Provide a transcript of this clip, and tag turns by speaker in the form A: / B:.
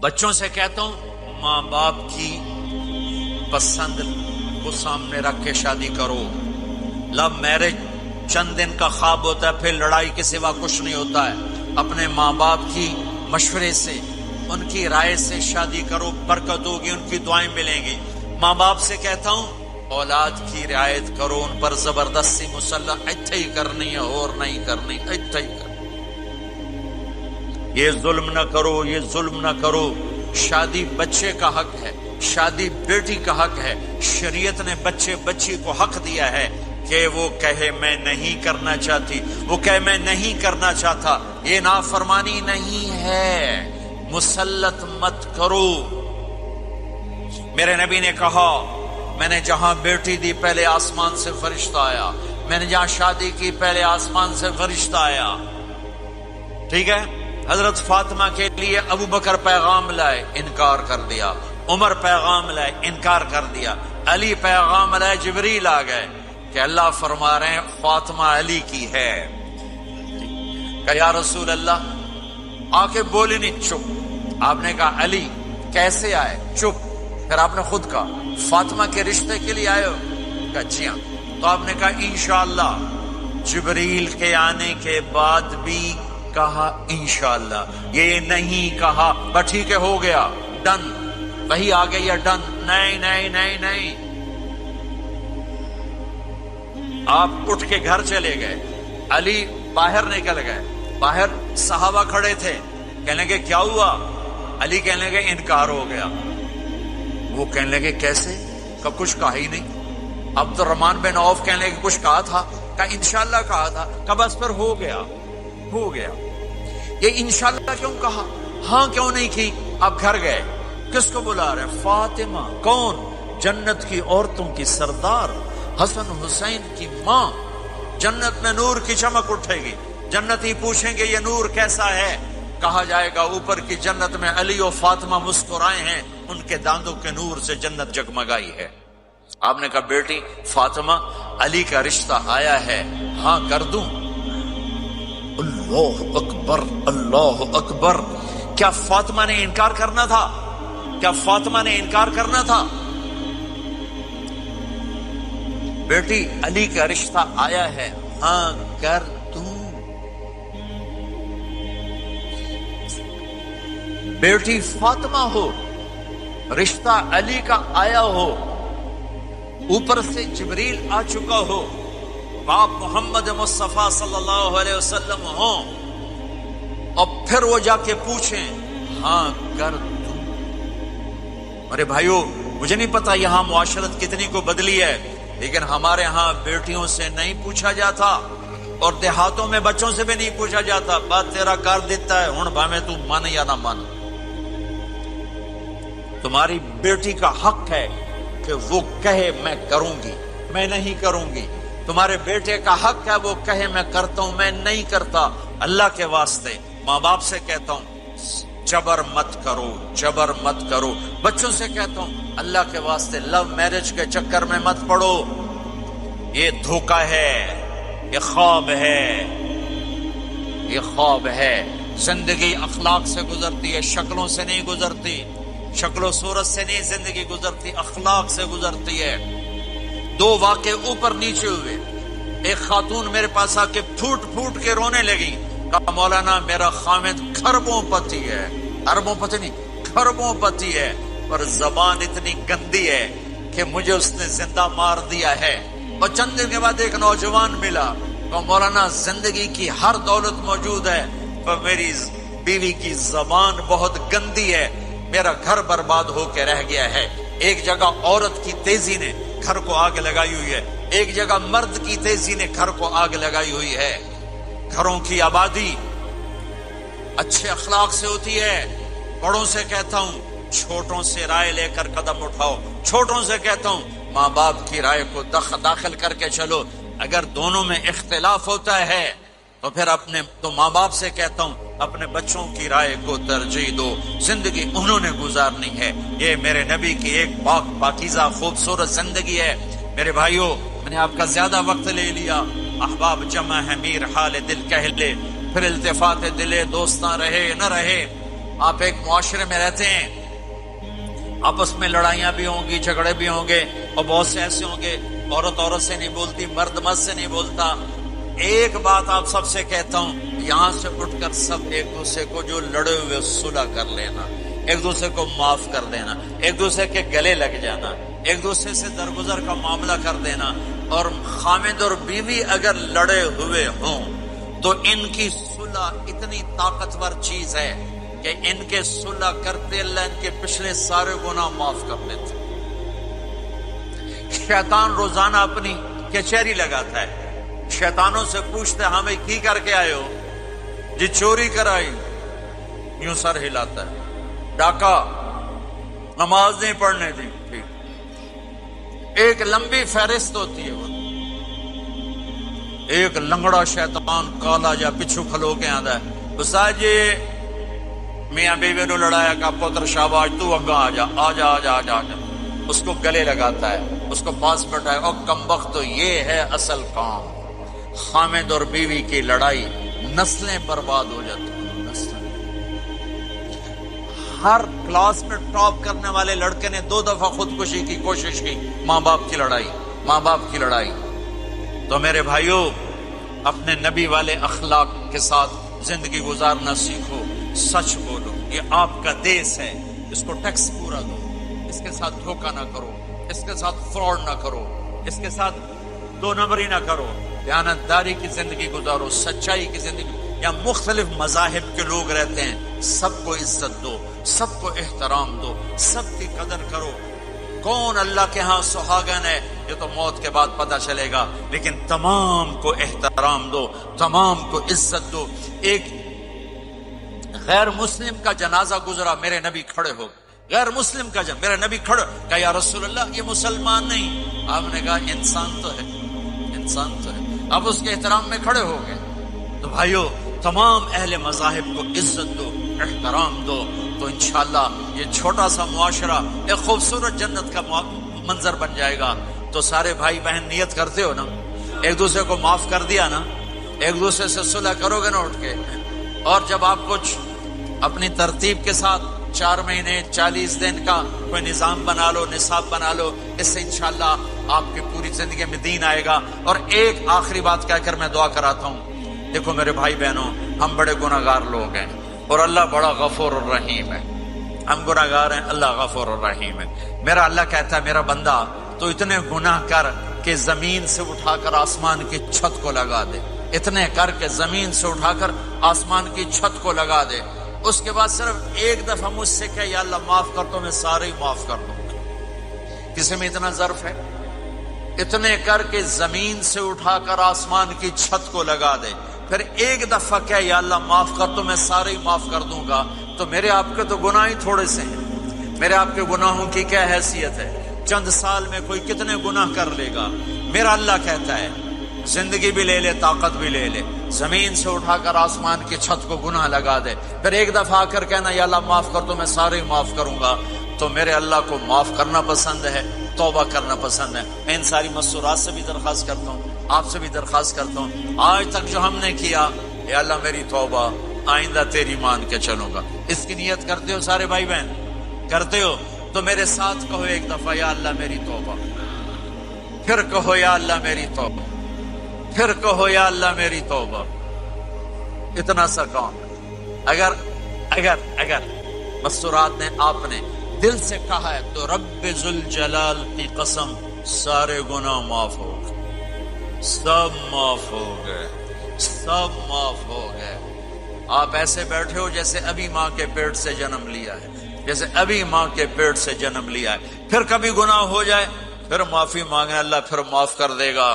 A: بچوں سے کہتا ہوں ماں باپ کی پسند کو سامنے رکھ کے شادی کرو. لو میرج چند دن کا خواب ہوتا ہے، پھر لڑائی کے سوا کچھ نہیں ہوتا ہے. اپنے ماں باپ کی مشورے سے، ان کی رائے سے شادی کرو، برکت ہوگی، ان کی دعائیں ملیں گی. ماں باپ سے کہتا ہوں اولاد کی رعایت کرو، ان پر زبردستی مسلط ایتھے ہی کرنی ہے اور نہیں کرنی، ایتھے ہی کرنی. یہ ظلم نہ کرو، یہ ظلم نہ کرو. شادی بچے کا حق ہے، شادی بیٹی کا حق ہے. شریعت نے بچی کو حق دیا ہے کہ وہ کہے میں نہیں کرنا چاہتی، وہ کہے میں نہیں کرنا چاہتا. یہ نافرمانی نہیں ہے. مسلط مت کرو. میرے نبی نے کہا میں نے جہاں بیٹی دی پہلے آسمان سے فرشتہ آیا، میں نے جہاں شادی کی پہلے آسمان سے فرشتہ آیا. ٹھیک ہے. حضرت فاطمہ کے لیے ابو بکر پیغام لائے، انکار کر دیا. عمر پیغام لائے، انکار کر دیا. علی پیغام لائے، جبریل آ گئے کہ اللہ فرما رہے ہیں فاطمہ علی کی ہے. کہ یا رسول اللہ، آ کے بولی نہیں، چپ. آپ نے کہا علی کیسے آئے؟ چپ. پھر آپ نے خود کہا فاطمہ کے رشتے کے لیے آئے ہو؟ کہا جی ہاں. تو آپ نے کہا انشاءاللہ. جبریل کے آنے کے بعد بھی کہا انشاءاللہ، یہ نہیں کہا بس ٹھیک ہے ہو گیا ڈن، وہی آ گئی ہے ڈن. نہیں نہیں نہیں نہیں. آپ اٹھ کے گھر چلے گئے، علی باہر نکل گئے. باہر صحابہ کھڑے تھے، کہنے لگے کیا ہوا؟ علی کہنے لگے انکار ہو گیا. وہ کہنے لگے کیسے؟ کہ کچھ کہا ہی نہیں. عبد الرحمن بن عوف کہنے لگے کچھ کہا تھا؟ کہ انشاءاللہ کہا تھا. کہ بس پھر ہو گیا ہو گیا. یہ انشاءاللہ کیوں کہا؟ ہاں کیوں نہیں کی؟ اب گھر گئے، کس کو بلا رہے ہیں؟ فاطمہ. کون؟ جنت کی عورتوں کی سردار، حسن حسین کی ماں. جنت میں نور کی چمک اٹھے گی. جنتی پوچھیں گے یہ نور کیسا ہے؟ کہا جائے گا اوپر کی جنت میں علی و فاطمہ مسکرائے ہیں، ان کے داندوں کے نور سے جنت جگمگائی ہے. آپ نے کہا بیٹی فاطمہ علی کا رشتہ آیا ہے، ہاں کر دوں؟ اللہ اکبر اللہ اکبر. کیا فاطمہ نے انکار کرنا تھا؟ کیا فاطمہ نے انکار کرنا تھا؟ بیٹی علی کا رشتہ آیا ہے، ہاں کر دوں. بیٹی فاطمہ ہو، رشتہ علی کا آیا ہو، اوپر سے جبریل آ چکا ہو، باپ محمد مصطفیٰ صلی اللہ علیہ وسلم ہوں، اور پھر وہ جا کے پوچھیں ہاں کر دوں. ارے بھائیو، مجھے نہیں پتا یہاں معاشرت کتنی کو بدلی ہے، لیکن ہمارے ہاں بیٹیوں سے نہیں پوچھا جاتا، اور دیہاتوں میں بچوں سے بھی نہیں پوچھا جاتا. بات تیرا کر دیتا ہے ہن بھاویں تو مان یا نہ مان. تمہاری بیٹی کا حق ہے کہ وہ کہے میں کروں گی، میں نہیں کروں گی. تمہارے بیٹے کا حق ہے وہ کہے میں کرتا ہوں، میں نہیں کرتا. اللہ کے واسطے ماں باپ سے کہتا ہوں جبر مت کرو، جبر مت کرو. بچوں سے کہتا ہوں اللہ کے واسطے لو میرج کے چکر میں مت پڑو. یہ دھوکہ ہے، یہ خواب ہے، یہ خواب ہے. زندگی اخلاق سے گزرتی ہے، شکلوں سے نہیں گزرتی. شکل و صورت سے نہیں زندگی گزرتی، اخلاق سے گزرتی ہے. دو واقعے اوپر نیچے ہوئے. ایک خاتون میرے پاس آ کے پھوٹ پھوٹ کے رونے لگی. کہا مولانا میرا خامد کھربوں پتی ہے، اربوں پتی نہیں کھربوں پتی ہے، پر زبان اتنی گندی ہے کہ مجھے اس نے زندہ مار دیا ہے. اور چند دن کے بعد ایک نوجوان ملا. کہا مولانا زندگی کی ہر دولت موجود ہے پر میری بیوی کی زبان بہت گندی ہے، میرا گھر برباد ہو کے رہ گیا ہے. ایک جگہ عورت کی تیزی نے گھر کو آگ لگائی ہوئی ہے، ایک جگہ مرد کی تیزی نے گھر کو آگ لگائی ہوئی ہے. گھروں کی آبادی اچھے اخلاق سے ہوتی ہے. بڑوں سے کہتا ہوں چھوٹوں سے رائے لے کر قدم اٹھاؤ. چھوٹوں سے کہتا ہوں ماں باپ کی رائے کو داخل کر کے چلو. اگر دونوں میں اختلاف ہوتا ہے تو ماں باپ سے کہتا ہوں اپنے بچوں کی رائے کو ترجیح دو. زندگی انہوں نے گزارنی ہے. یہ میرے نبی کی ایک پاکیزہ خوبصورت زندگی ہے. میرے بھائیوں، میں نے آپ کا زیادہ وقت لے لیا. احباب جمع ہے میر حال دل کہہ لے، پھر التفات دلے دوستاں رہے نہ رہے. آپ ایک معاشرے میں رہتے ہیں، آپس میں لڑائیاں بھی ہوں گی، جھگڑے بھی ہوں گے، اور بہت سے ایسے ہوں گے عورت عورت سے نہیں بولتی، مرد مرد سے نہیں بولتا۔ ایک بات آپ سب سے کہتا ہوں، یہاں سے اٹھ کر سب ایک دوسرے کو جو لڑے ہوئے صلح کر لینا، ایک دوسرے کو معاف کر دینا، ایک دوسرے کے گلے لگ جانا، ایک دوسرے سے درگزر کا معاملہ کر دینا۔ اور خامد اور بیوی اگر لڑے ہوئے ہوں تو ان کی صلح اتنی طاقتور چیز ہے کہ ان کے صلح کرتے اللہ ان کے پچھلے سارے گناہ معاف کر دیتے۔ شیطان روزانہ اپنی کچہری لگاتا ہے، شیطانوں سے پوچھتے ہمیں کی کر کے آئے ہو؟ جی چوری کرائی، یوں سر ہلاتا ہے، ڈاکہ، نماز نہیں پڑھنے دی، ٹھیک۔ ایک لمبی فہرست ہوتی ہے، وہ ایک لنگڑا شیطان کالا جا پچھو کھلو کے آتا ہے، استاد جی میاں بیوی نے لڑایا کا پتر شاباش تو اگا آ جا آ جا آ جا آ جا، اس کو گلے لگاتا ہے، اس کو پاس بٹھائے، اور کمبخت تو یہ ہے اصل کام۔ خامد اور بیوی کی لڑائی نسلیں برباد ہو جاتی ہیں، نسلیں۔ ہر کلاس میں ٹاپ کرنے والے لڑکے نے 2 دفعہ خودکشی کی کوشش کی، ماں باپ کی لڑائی، ماں باپ کی لڑائی۔ تو میرے بھائیوں، اپنے نبی والے اخلاق کے ساتھ زندگی گزارنا سیکھو، سچ بولو، یہ آپ کا دیس ہے، اس کو ٹیکس پورا دو، اس کے ساتھ دھوکہ نہ کرو، اس کے ساتھ فراڈ نہ کرو، اس کے ساتھ 2 نمبری نہ کرو، دیانتداری کی زندگی گزارو، سچائی کی زندگی۔ یا مختلف مذاہب کے لوگ رہتے ہیں، سب کو عزت دو، سب کو احترام دو، سب کی قدر کرو۔ کون اللہ کے ہاں سہاگن ہے یہ تو موت کے بعد پتہ چلے گا، لیکن تمام کو احترام دو، تمام کو عزت دو۔ ایک غیر مسلم کا جنازہ گزرا، میرے نبی کھڑے ہو گئے، غیر مسلم کا میرا نبی کھڑا، کہا یا رسول اللہ یہ مسلمان نہیں، آپ نے کہا انسان تو ہے، انسان تو ہے۔ اب اس کے احترام میں کھڑے ہو گئے۔ تو بھائیو، تمام اہل مذاہب کو عزت دو، احترام دو، تو انشاءاللہ یہ چھوٹا سا معاشرہ ایک خوبصورت جنت کا منظر بن جائے گا۔ تو سارے بھائی بہن نیت کرتے ہو نا، ایک دوسرے کو معاف کر دیا نا، ایک دوسرے سے صلح کرو گے نا اٹھ کے، اور جب آپ کچھ اپنی ترتیب کے ساتھ 4 مہینے 40 دن کا کوئی نظام بنا لو، نصاب بنا لو، اس سے انشاءاللہ آپ کی پوری زندگی میں دین آئے گا۔ اور ایک آخری بات کہہ کر میں دعا کراتا ہوں، دیکھو میرے بھائی بہنوں، ہم بڑے گناہگار لوگ ہیں اور اللہ بڑا غفور الرحیم ہے۔ ہم گناہگار ہیں، اللہ غفور الرحیم ہے۔ میرا اللہ کہتا ہے میرا بندہ تو اتنے گناہ کر کہ زمین سے اٹھا کر آسمان کی چھت کو لگا دے، اتنے کر کے زمین سے اٹھا کر آسمان کی چھت کو لگا دے، اس کے بعد صرف ایک دفعہ مجھ سے کہ یا اللہ معاف کر تو میں سارے ہی معاف کر دوں گا۔ کسی میں اتنا ظرف ہے؟ اتنے کر کے زمین سے اٹھا کر آسمان کی چھت کو لگا دے، پھر ایک دفعہ کہ یا اللہ معاف کر تو میں سارے ہی معاف کر دوں گا۔ تو میرے آپ کے تو گناہ ہی تھوڑے سے ہیں، میرے آپ کے گناہوں کی کیا حیثیت ہے؟ چند سال میں کوئی کتنے گناہ کر لے گا۔ میرا اللہ کہتا ہے زندگی بھی لے لے، طاقت بھی لے لے، زمین سے اٹھا کر آسمان کی چھت کو گناہ لگا دے، پھر ایک دفعہ آ کر کہنا یا اللہ معاف کر تو میں سارے ہی معاف کروں گا۔ تو میرے اللہ کو معاف کرنا پسند ہے، توبہ کرنا پسند ہے۔ میں ان ساری مسورات سے بھی درخواست کرتا ہوں، آپ سے بھی درخواست کرتا ہوں، آج تک جو ہم نے کیا، یا اللہ میری توبہ، آئندہ تیری مان کے چلوں گا۔ اس کی نیت کرتے ہو سارے بھائی بہن؟ کرتے ہو تو میرے ساتھ کہو ایک دفعہ یا اللہ میری توبہ، پھر کہو یا اللہ میری توبہ، پھر کہو یا اللہ میری توبہ۔ اتنا سا کام اگر مسورات نے آپ نے دل سے کہا ہے تو رب ذوالجلال کی قسم سارے گناہ معاف ہو گئے، سب معاف ہو گئے، سب معاف ہو گئے۔ آپ ایسے بیٹھے ہو جیسے ابھی ماں کے پیٹ سے جنم لیا ہے، جیسے ابھی ماں کے پیٹ سے جنم لیا ہے۔ پھر کبھی گناہ ہو جائے پھر معافی مانگے، اللہ پھر معاف کر دے گا۔